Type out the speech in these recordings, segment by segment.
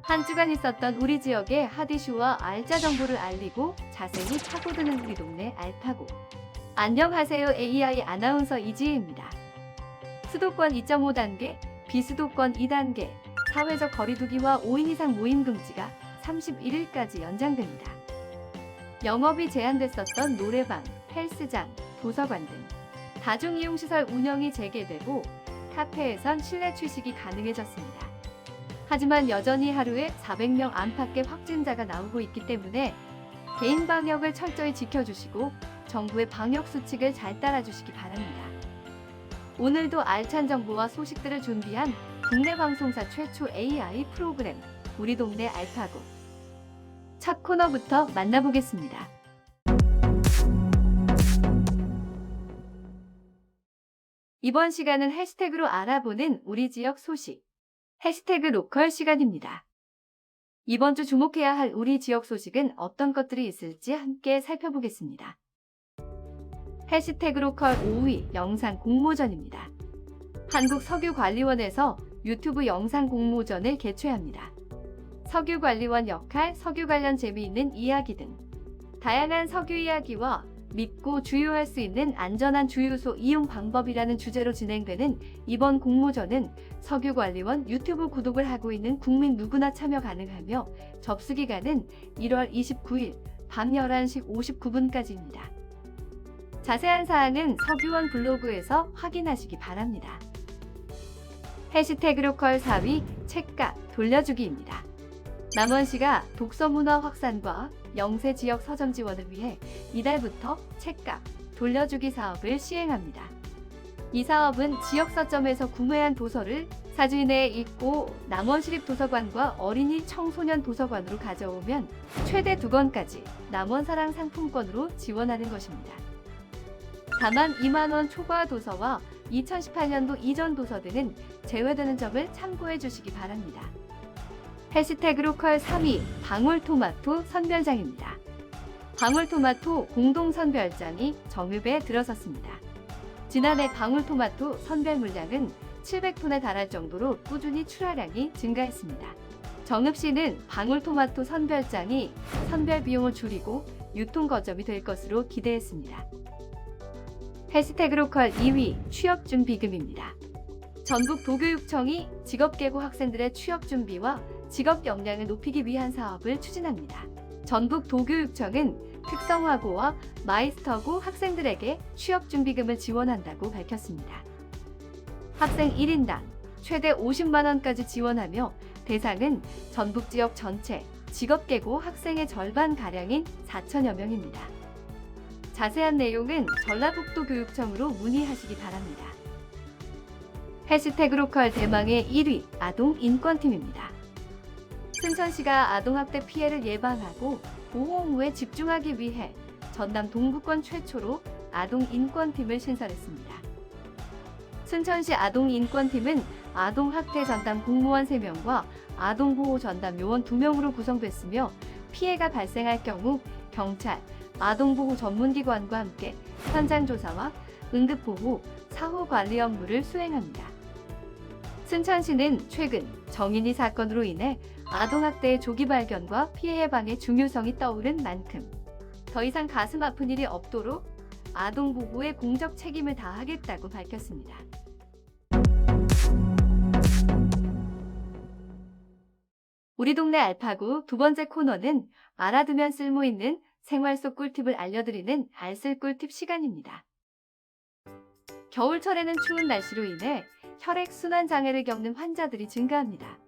한 주간 있었던 우리 지역의 핫 이슈와 알짜 정보를 알리고 자세히 파고드는 우리 동네 알파고. 안녕하세요. AI 아나운서 이지혜입니다. 수도권 2.5단계, 비수도권 2단계, 사회적 거리두기와 5인 이상 모임 금지가 31일까지 연장됩니다. 영업이 제한됐었던 노래방, 헬스장, 도서관 등 다중이용시설 운영이 재개되고 카페에선 실내 취식이 가능해졌습니다. 하지만 여전히 하루에 400명 안팎의 확진자가 나오고 있기 때문에 개인 방역을 철저히 지켜주시고 정부의 방역 수칙을 잘 따라주시기 바랍니다. 오늘도 알찬 정보와 소식들을 준비한 국내 방송사 최초 AI 프로그램 우리 동네 알파고. 첫 코너부터 만나보겠습니다. 이번 시간은 해시태그로 알아보는 우리 지역 소식. 해시태그 로컬 시간입니다. 이번 주 주목해야 할 우리 지역 소식은 어떤 것들이 있을지 함께 살펴보겠습니다. 해시태그 로컬 5위 영상 공모전입니다. 한국석유관리원에서 유튜브 영상 공모전을 개최합니다. 석유관리원 역할, 석유 관련 재미있는 이야기 등 다양한 석유 이야기와 믿고 주유할 수 있는 안전한 주유소 이용 방법이라는 주제로 진행되는 이번 공모전은 석유관리원 유튜브 구독을 하고 있는 국민 누구나 참여 가능하며 접수 기간은 1월 29일 밤 11시 59분까지입니다. 자세한 사항은 석유원 블로그에서 확인하시기 바랍니다. 해시태그 로컬 4위 책값 돌려주기입니다. 남원시가 독서문화 확산과 영세 지역 서점 지원을 위해 이달부터 책값 돌려주기 사업을 시행합니다. 이 사업은 지역 서점에서 구매한 도서를 사주인 내에 읽고 남원시립도서관과 어린이 청소년 도서관으로 가져오면 최대 2권까지 남원사랑 상품권으로 지원하는 것입니다. 다만 2만 원 초과 도서와 2018년도 이전 도서 등은 제외되는 점을 참고해 주시기 바랍니다. 해시태그 로컬 3위 방울토마토 선별장입니다. 방울토마토 공동선별장이 정읍에 들어섰습니다. 지난해 방울토마토 선별 물량은 700톤에 달할 정도로 꾸준히 출하량이 증가했습니다. 정읍시는 방울토마토 선별장이 선별 비용을 줄이고 유통 거점이 될 것으로 기대했습니다. 해시태그 로컬 2위 취업준비금입니다. 전국 도교육청이 직업계고 학생들의 취업 준비와 직업 역량을 높이기 위한 사업을 추진합니다. 전국 도교육청은 특성화고와 마이스터고 학생들에게 취업 준비금을 지원한다고 밝혔습니다. 학생 1인당 최대 50만 원까지 지원하며 대상은 전북 지역 전체 직업계고 학생의 절반가량인 4천여 명입니다. 자세한 내용은 전라북도 교육청으로 문의하시기 바랍니다. 해시태그 로컬 대망의 1위 아동 인권팀입니다. 순천시가 아동학대 피해를 예방하고 보호 업무에 집중하기 위해 전남 동부권 최초로 아동인권팀을 신설했습니다. 순천시 아동인권팀은 아동학대 전담 공무원 3명과 아동보호 전담 요원 2명으로 구성됐으며 피해가 발생할 경우 경찰, 아동보호 전문기관과 함께 현장조사와 응급보호, 사후관리 업무를 수행합니다. 순천시는 최근 정인이 사건으로 인해 아동학대의 조기 발견과 피해 예방의 중요성이 떠오른 만큼 더 이상 가슴 아픈 일이 없도록 아동보호에 공적 책임을 다하겠다고 밝혔습니다. 우리 동네 알파고 두 번째 코너는 알아두면 쓸모있는 생활 속 꿀팁을 알려드리는 알쓸 꿀팁 시간입니다. 겨울철에는 추운 날씨로 인해 혈액순환 장애를 겪는 환자들이 증가합니다.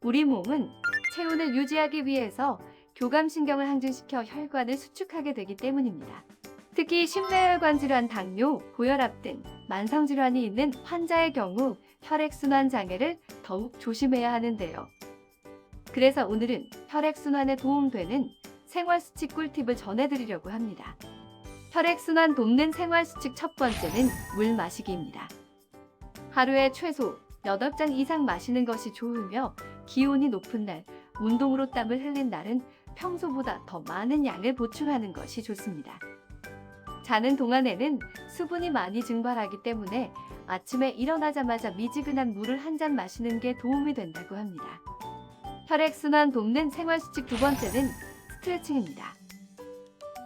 우리 몸은 체온을 유지하기 위해서 교감신경을 항진시켜 혈관을 수축하게 되기 때문입니다. 특히 심뇌혈관 질환, 당뇨, 고혈압 등 만성질환이 있는 환자의 경우 혈액순환 장애를 더욱 조심해야 하는데요. 그래서 오늘은 혈액순환에 도움되는 생활수칙 꿀팁을 전해드리려고 합니다. 혈액순환 돕는 생활수칙 첫 번째는 물 마시기입니다. 하루에 최소 8잔 이상 마시는 것이 좋으며 기온이 높은 날, 운동으로 땀을 흘린 날은 평소보다 더 많은 양을 보충하는 것이 좋습니다. 자는 동안에는 수분이 많이 증발하기 때문에 아침에 일어나자마자 미지근한 물을 한 잔 마시는 게 도움이 된다고 합니다. 혈액순환 돕는 생활수칙 두 번째는 스트레칭입니다.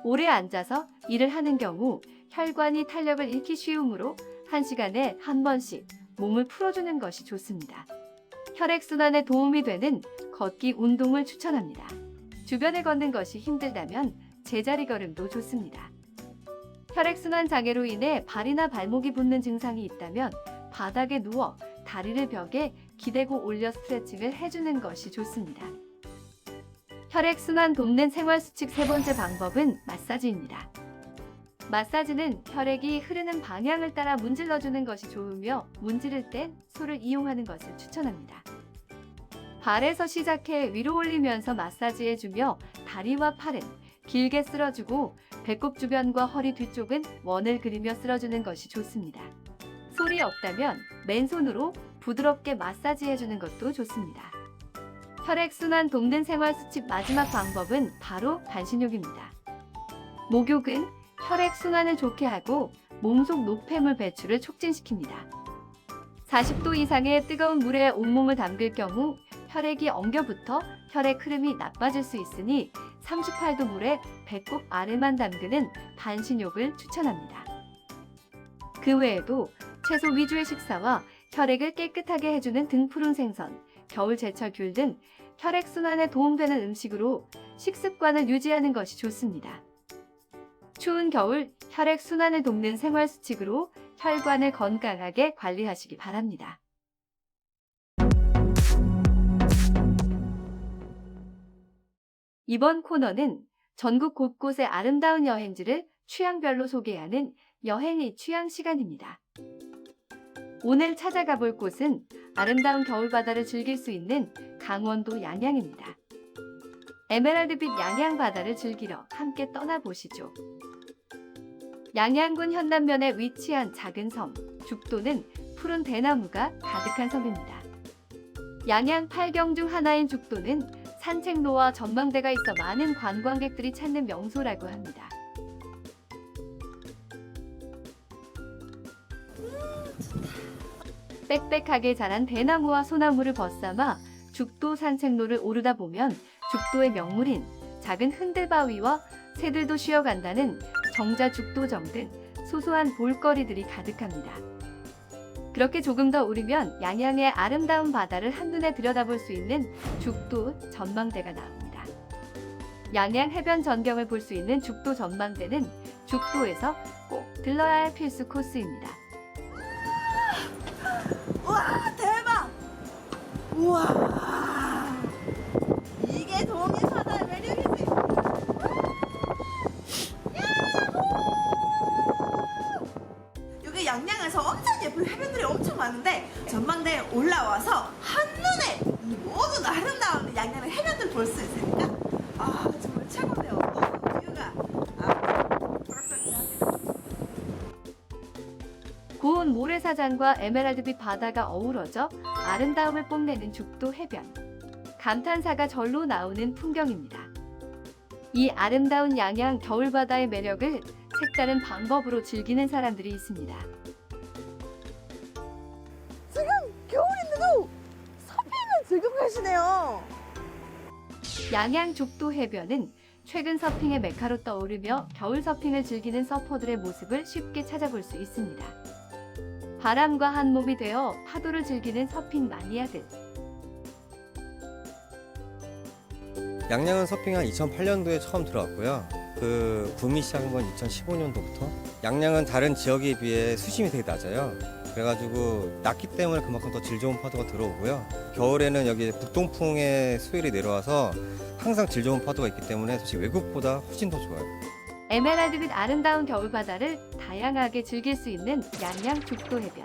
오래 앉아서 일을 하는 경우 혈관이 탄력을 잃기 쉬우므로 1시간에 한 번씩 몸을 풀어주는 것이 좋습니다. 혈액순환에 도움이 되는 걷기 운동을 추천합니다. 주변에 걷는 것이 힘들다면 제자리 걸음도 좋습니다. 혈액순환 장애로 인해 발이나 발목이 붓는 증상이 있다면 바닥에 누워 다리를 벽에 기대고 올려 스트레칭을 해주는 것이 좋습니다. 혈액순환 돕는 생활수칙 세 번째 방법은 마사지입니다. 마사지는 혈액이 흐르는 방향을 따라 문질러주는 것이 좋으며 문지를 땐 솔을 이용하는 것을 추천합니다. 발에서 시작해 위로 올리면서 마사지해주며 다리와 팔은 길게 쓸어주고 배꼽 주변과 허리 뒤쪽은 원을 그리며 쓸어주는 것이 좋습니다. 솔이 없다면 맨손으로 부드럽게 마사지해주는 것도 좋습니다. 혈액순환 돕는 생활수칙 마지막 방법은 바로 반신욕입니다. 목욕은 혈액순환을 좋게 하고 몸속 노폐물 배출을 촉진시킵니다. 40도 이상의 뜨거운 물에 온몸을 담글 경우 혈액이 엉겨붙어 혈액 흐름이 나빠질 수 있으니 38도 물에 배꼽 아래만 담그는 반신욕을 추천합니다. 그 외에도 채소 위주의 식사와 혈액을 깨끗하게 해주는 등푸른 생선, 겨울 제철 귤 등 혈액순환에 도움되는 음식으로 식습관을 유지하는 것이 좋습니다. 추운 겨울 혈액순환을 돕는 생활수칙으로 혈관을 건강하게 관리하시기 바랍니다. 이번 코너는 전국 곳곳의 아름다운 여행지를 취향별로 소개하는 여행의 취향 시간입니다. 오늘 찾아가 볼 곳은 아름다운 겨울바다를 즐길 수 있는 강원도 양양입니다. 에메랄드빛 양양 바다를 즐기러 함께 떠나보시죠. 양양군 현남면에 위치한 작은 섬, 죽도는 푸른 대나무가 가득한 섬입니다. 양양 8경 중 하나인 죽도는 산책로와 전망대가 있어 많은 관광객들이 찾는 명소라고 합니다. 빽빽하게 자란 대나무와 소나무를 벗삼아 죽도 산책로를 오르다 보면 죽도의 명물인 작은 흔들바위와 새들도 쉬어간다는 정자 죽도정 등 소소한 볼거리들이 가득합니다. 그렇게 조금 더 오르면 양양의 아름다운 바다를 한눈에 들여다볼 수 있는 죽도 전망대가 나옵니다. 양양 해변 전경을 볼 수 있는 죽도 전망대는 죽도에서 꼭 들러야 할 필수 코스입니다. 우와 대박! 우와 이게 동해바다의 매력이지. 여기 양양에서 엄청 예쁜 해변들이 엄청 많은데 전망대에 올라와서 한눈에 이 모든 아름다운 양양의 해변들 볼 수 있으니까 정말 최고네요. 뷰가 퍼펙트하네요. 고운 모래사장과 에메랄드빛 바다가 어우러져 아름다움을 뽐내는 죽도 해변. 감탄사가 절로 나오는 풍경입니다. 이 아름다운 양양 겨울바다의 매력을 색다른 방법으로 즐기는 사람들이 있습니다. 지금 겨울인데도 서핑을 즐기고 계시네요. 양양 죽도 해변은 최근 서핑의 메카로 떠오르며 겨울 서핑을 즐기는 서퍼들의 모습을 쉽게 찾아볼 수 있습니다. 바람과 한 몸이 되어 파도를 즐기는 서핑 마니아들. 양양은 서핑한 2008년도에 처음 들어왔고요. 그 붐이 시작한 건 2015년도부터. 양양은 다른 지역에 비해 수심이 되게 낮아요. 그래가지고 낮기 때문에 그만큼 더 질 좋은 파도가 들어오고요. 겨울에는 여기 북동풍의 수일이 내려와서 항상 질 좋은 파도가 있기 때문에 사실 외국보다 훨씬 더 좋아요. 에메랄드빛 아름다운 겨울바다를 다양하게 즐길 수 있는 양양 죽도 해변.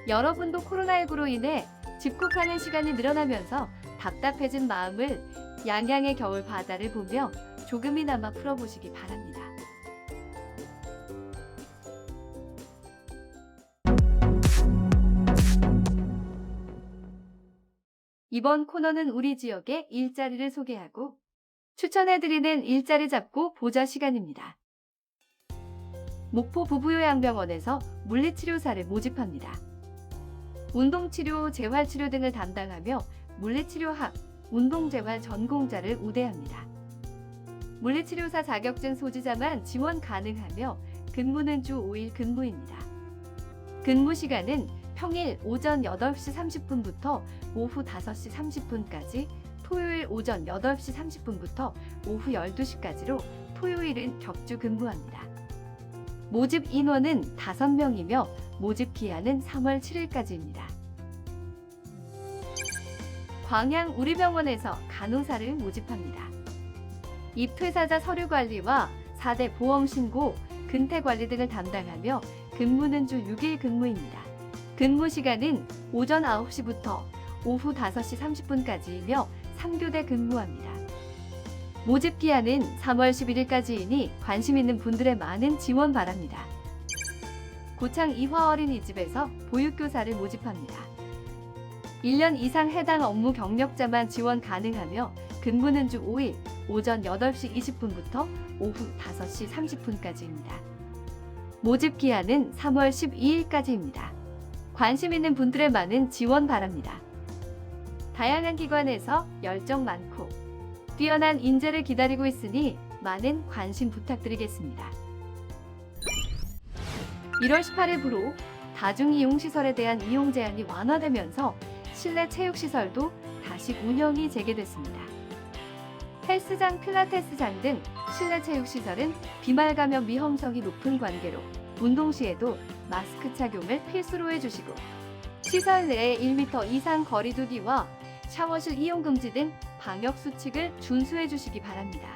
여러분도 코로나19로 인해 집콕하는 시간이 늘어나면서 답답해진 마음을 양양의 겨울바다를 보며 조금이나마 풀어보시기 바랍니다. 이번 코너는 우리 지역의 일자리를 소개하고 추천해드리는 일자리 잡고 보자 시간입니다. 목포 부부요양병원에서 물리치료사를 모집합니다. 운동치료, 재활치료 등을 담당하며 물리치료학, 운동재활 전공자를 우대합니다. 물리치료사 자격증 소지자만 지원 가능하며 근무는 주 5일 근무입니다. 근무 시간은 평일 오전 8시 30분부터 오후 5시 30분까지, 토요일 오전 8시 30분부터 오후 12시까지로 토요일은 격주 근무합니다. 모집 인원은 5명이며 모집 기한은 3월 7일까지입니다. 광양 우리병원에서 간호사를 모집합니다. 입퇴사자 서류 관리와 4대 보험 신고, 근태 관리 등을 담당하며 근무는 주 6일 근무입니다. 근무 시간은 오전 9시부터 오후 5시 30분까지이며 3교대 근무합니다. 모집 기한은 3월 11일까지이니 관심 있는 분들의 많은 지원 바랍니다. 고창 이화 어린이집에서 보육교사를 모집합니다. 1년 이상 해당 업무 경력자만 지원 가능하며 근무는 주 5일 오전 8시 20분부터 오후 5시 30분까지입니다. 모집 기한은 3월 12일까지입니다. 관심 있는 분들의 많은 지원 바랍니다. 다양한 기관에서 열정 많고 뛰어난 인재를 기다리고 있으니 많은 관심 부탁드리겠습니다. 1월 18일부로 다중이용시설에 대한 이용 제한이 완화되면서 실내 체육시설도 다시 운영이 재개됐습니다. 헬스장, 필라테스장 등 실내 체육시설은 비말 감염 위험성이 높은 관계로 운동 시에도 마스크 착용을 필수로 해주시고, 시설 내에 1m 이상 거리 두기와 샤워실 이용 금지 등 방역 수칙을 준수해 주시기 바랍니다.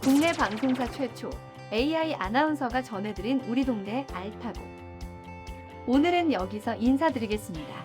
국내 방송사 최초 AI 아나운서가 전해드린 우리 동네 알파고. 오늘은 여기서 인사드리겠습니다.